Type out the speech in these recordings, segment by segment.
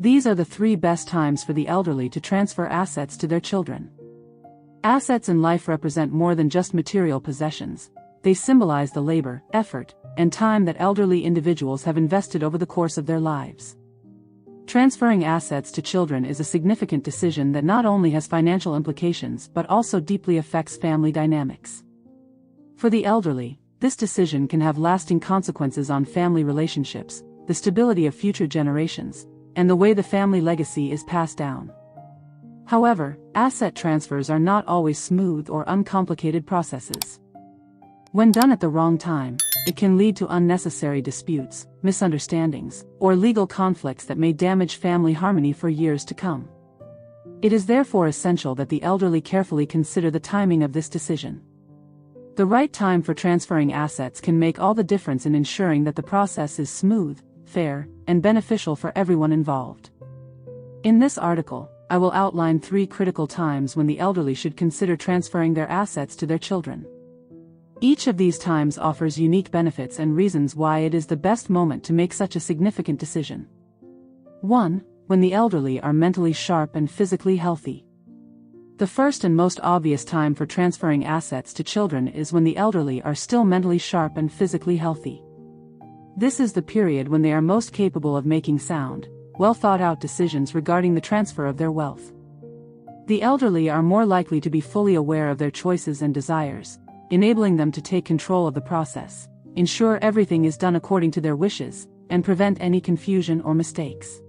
These are the 3 best times for the elderly to transfer assets to their children. Assets in life represent more than just material possessions. They symbolize the labor, effort, and time that elderly individuals have invested over the course of their lives. Transferring assets to children is a significant decision that not only has financial implications but also deeply affects family dynamics. For the elderly, this decision can have lasting consequences on family relationships, the stability of future generations, and the way the family legacy is passed down. However, asset transfers are not always smooth or uncomplicated processes. When done at the wrong time, it can lead to unnecessary disputes, misunderstandings, or legal conflicts that may damage family harmony for years to come. It is therefore essential that the elderly carefully consider the timing of this decision. The right time for transferring assets can make all the difference in ensuring that the process is smooth, fair, and beneficial for everyone involved. In this article, I will outline 3 critical times when the elderly should consider transferring their assets to their children. Each of these times offers unique benefits and reasons why it is the best moment to make such a significant decision. 1. When the elderly are mentally sharp and physically healthy. The first and most obvious time for transferring assets to children is when the elderly are still mentally sharp and physically healthy. This is the period when they are most capable of making sound, well-thought-out decisions regarding the transfer of their wealth. The elderly are more likely to be fully aware of their choices and desires, enabling them to take control of the process, ensure everything is done according to their wishes, and prevent any confusion or mistakes.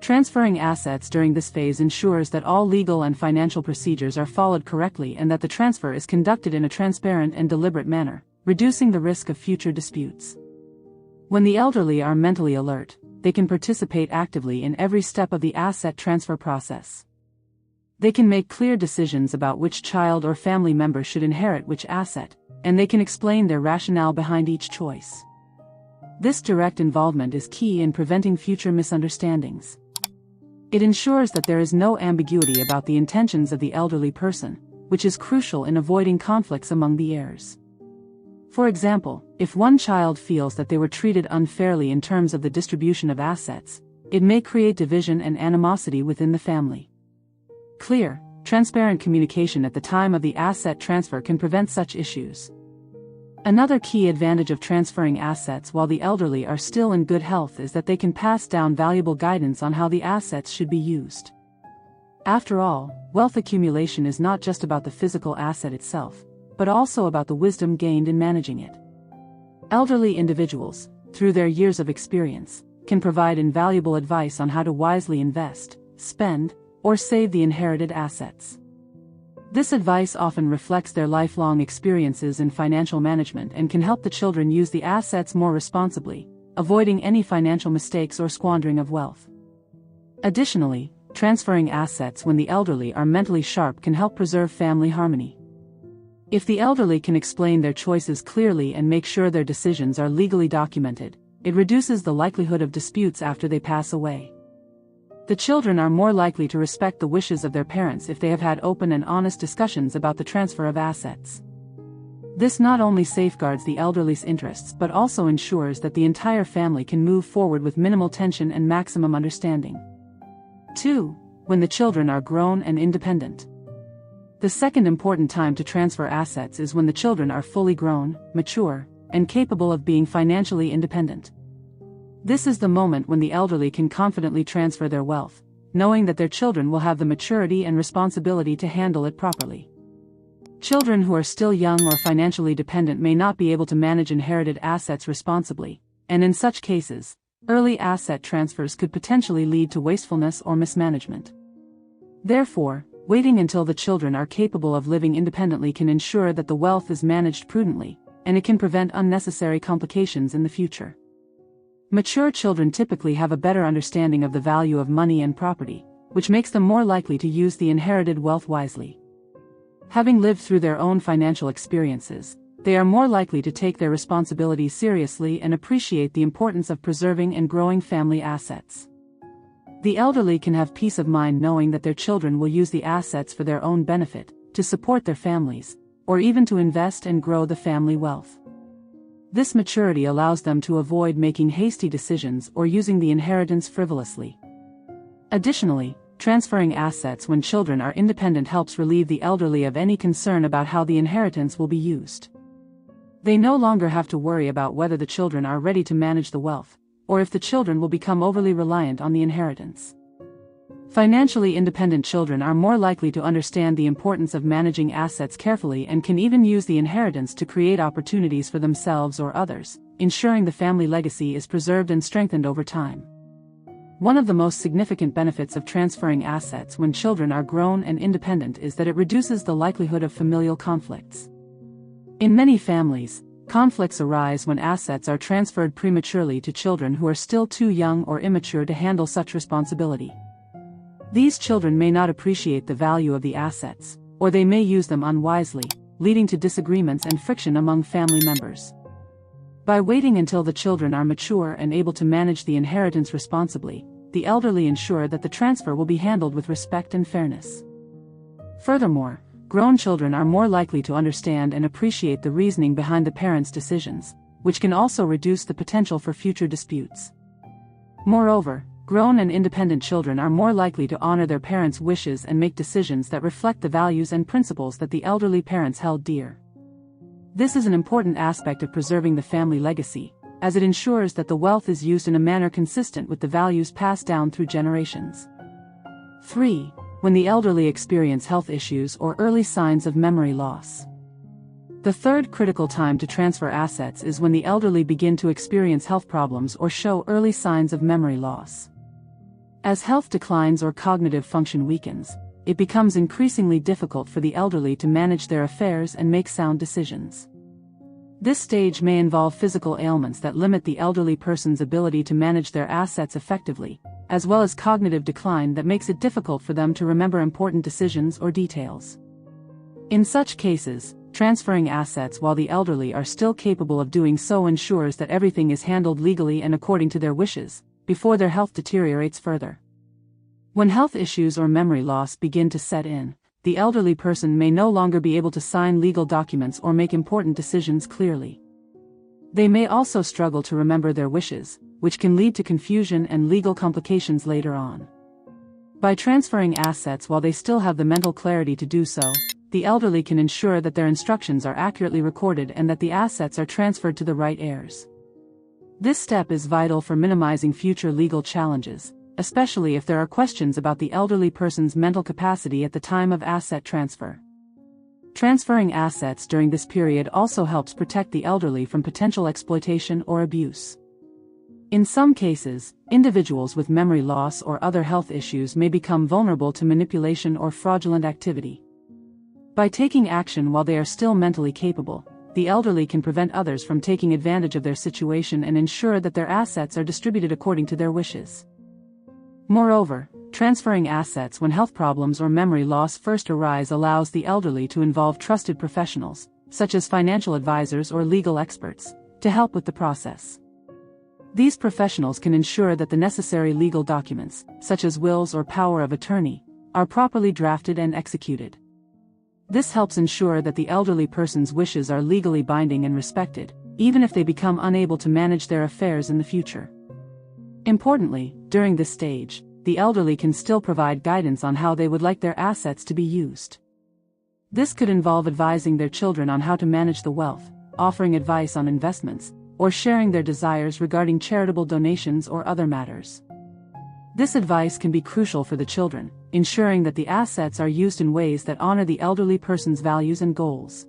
Transferring assets during this phase ensures that all legal and financial procedures are followed correctly and that the transfer is conducted in a transparent and deliberate manner, reducing the risk of future disputes. When the elderly are mentally alert, they can participate actively in every step of the asset transfer process. They can make clear decisions about which child or family member should inherit which asset, and they can explain their rationale behind each choice. This direct involvement is key in preventing future misunderstandings. It ensures that there is no ambiguity about the intentions of the elderly person, which is crucial in avoiding conflicts among the heirs. For example, if one child feels that they were treated unfairly in terms of the distribution of assets, it may create division and animosity within the family. Clear, transparent communication at the time of the asset transfer can prevent such issues. Another key advantage of transferring assets while the elderly are still in good health is that they can pass down valuable guidance on how the assets should be used. After all, wealth accumulation is not just about the physical asset itself, but also about the wisdom gained in managing it. Elderly individuals, through their years of experience, can provide invaluable advice on how to wisely invest, spend, or save the inherited assets. This advice often reflects their lifelong experiences in financial management and can help the children use the assets more responsibly, avoiding any financial mistakes or squandering of wealth. Additionally, transferring assets when the elderly are mentally sharp can help preserve family harmony. If the elderly can explain their choices clearly and make sure their decisions are legally documented, it reduces the likelihood of disputes after they pass away. The children are more likely to respect the wishes of their parents if they have had open and honest discussions about the transfer of assets. This not only safeguards the elderly's interests but also ensures that the entire family can move forward with minimal tension and maximum understanding. 2. When the children are grown and independent. The second important time to transfer assets is when the children are fully grown, mature, and capable of being financially independent. This is the moment when the elderly can confidently transfer their wealth, knowing that their children will have the maturity and responsibility to handle it properly. Children who are still young or financially dependent may not be able to manage inherited assets responsibly, and in such cases, early asset transfers could potentially lead to wastefulness or mismanagement. Therefore, waiting until the children are capable of living independently can ensure that the wealth is managed prudently, and it can prevent unnecessary complications in the future. Mature children typically have a better understanding of the value of money and property, which makes them more likely to use the inherited wealth wisely. Having lived through their own financial experiences, they are more likely to take their responsibilities seriously and appreciate the importance of preserving and growing family assets. The elderly can have peace of mind knowing that their children will use the assets for their own benefit, to support their families, or even to invest and grow the family wealth. This maturity allows them to avoid making hasty decisions or using the inheritance frivolously. Additionally, transferring assets when children are independent helps relieve the elderly of any concern about how the inheritance will be used. They no longer have to worry about whether the children are ready to manage the wealth, or if the children will become overly reliant on the inheritance. Financially independent children are more likely to understand the importance of managing assets carefully and can even use the inheritance to create opportunities for themselves or others, ensuring the family legacy is preserved and strengthened over time. One of the most significant benefits of transferring assets when children are grown and independent is that it reduces the likelihood of familial conflicts. In many families, conflicts arise when assets are transferred prematurely to children who are still too young or immature to handle such responsibility. These children may not appreciate the value of the assets, or they may use them unwisely, leading to disagreements and friction among family members. By waiting until the children are mature and able to manage the inheritance responsibly, the elderly ensure that the transfer will be handled with respect and fairness. Furthermore, grown children are more likely to understand and appreciate the reasoning behind the parents' decisions, which can also reduce the potential for future disputes. Moreover, grown and independent children are more likely to honor their parents' wishes and make decisions that reflect the values and principles that the elderly parents held dear. This is an important aspect of preserving the family legacy, as it ensures that the wealth is used in a manner consistent with the values passed down through generations. 3. When the elderly experience health issues or early signs of memory loss. The third critical time to transfer assets is when the elderly begin to experience health problems or show early signs of memory loss. As health declines or cognitive function weakens, it becomes increasingly difficult for the elderly to manage their affairs and make sound decisions. This stage may involve physical ailments that limit the elderly person's ability to manage their assets effectively, as well as cognitive decline that makes it difficult for them to remember important decisions or details. In such cases, transferring assets while the elderly are still capable of doing so ensures that everything is handled legally and according to their wishes, before their health deteriorates further. When health issues or memory loss begin to set in, the elderly person may no longer be able to sign legal documents or make important decisions clearly. They may also struggle to remember their wishes, which can lead to confusion and legal complications later on. By transferring assets while they still have the mental clarity to do so, the elderly can ensure that their instructions are accurately recorded and that the assets are transferred to the right heirs. This step is vital for minimizing future legal challenges, especially if there are questions about the elderly person's mental capacity at the time of asset transfer. Transferring assets during this period also helps protect the elderly from potential exploitation or abuse. In some cases, individuals with memory loss or other health issues may become vulnerable to manipulation or fraudulent activity. By taking action while they are still mentally capable, the elderly can prevent others from taking advantage of their situation and ensure that their assets are distributed according to their wishes. Moreover, transferring assets when health problems or memory loss first arise allows the elderly to involve trusted professionals, such as financial advisors or legal experts, to help with the process. These professionals can ensure that the necessary legal documents, such as wills or power of attorney, are properly drafted and executed. This helps ensure that the elderly person's wishes are legally binding and respected, even if they become unable to manage their affairs in the future. Importantly, during this stage, the elderly can still provide guidance on how they would like their assets to be used. This could involve advising their children on how to manage the wealth, offering advice on investments, or sharing their desires regarding charitable donations or other matters. This advice can be crucial for the children, ensuring that the assets are used in ways that honor the elderly person's values and goals.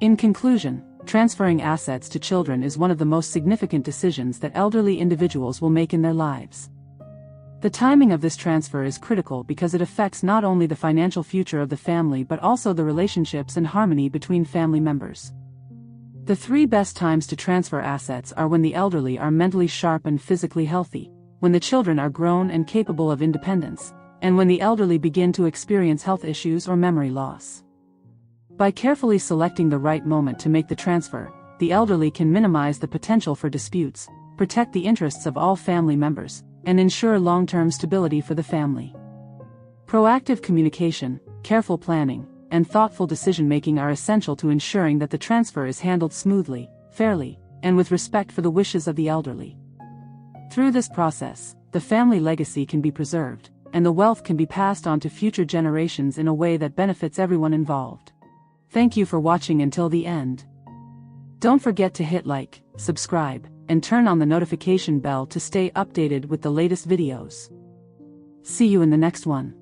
In conclusion, transferring assets to children is one of the most significant decisions that elderly individuals will make in their lives. The timing of this transfer is critical because it affects not only the financial future of the family but also the relationships and harmony between family members. The 3 best times to transfer assets are when the elderly are mentally sharp and physically healthy, when the children are grown and capable of independence, and when the elderly begin to experience health issues or memory loss. By carefully selecting the right moment to make the transfer, the elderly can minimize the potential for disputes, protect the interests of all family members, and ensure long-term stability for the family. Proactive communication, careful planning, and thoughtful decision-making are essential to ensuring that the transfer is handled smoothly, fairly, and with respect for the wishes of the elderly. Through this process, the family legacy can be preserved, and the wealth can be passed on to future generations in a way that benefits everyone involved. Thank you for watching until the end. Don't forget to hit like, subscribe, and turn on the notification bell to stay updated with the latest videos. See you in the next one.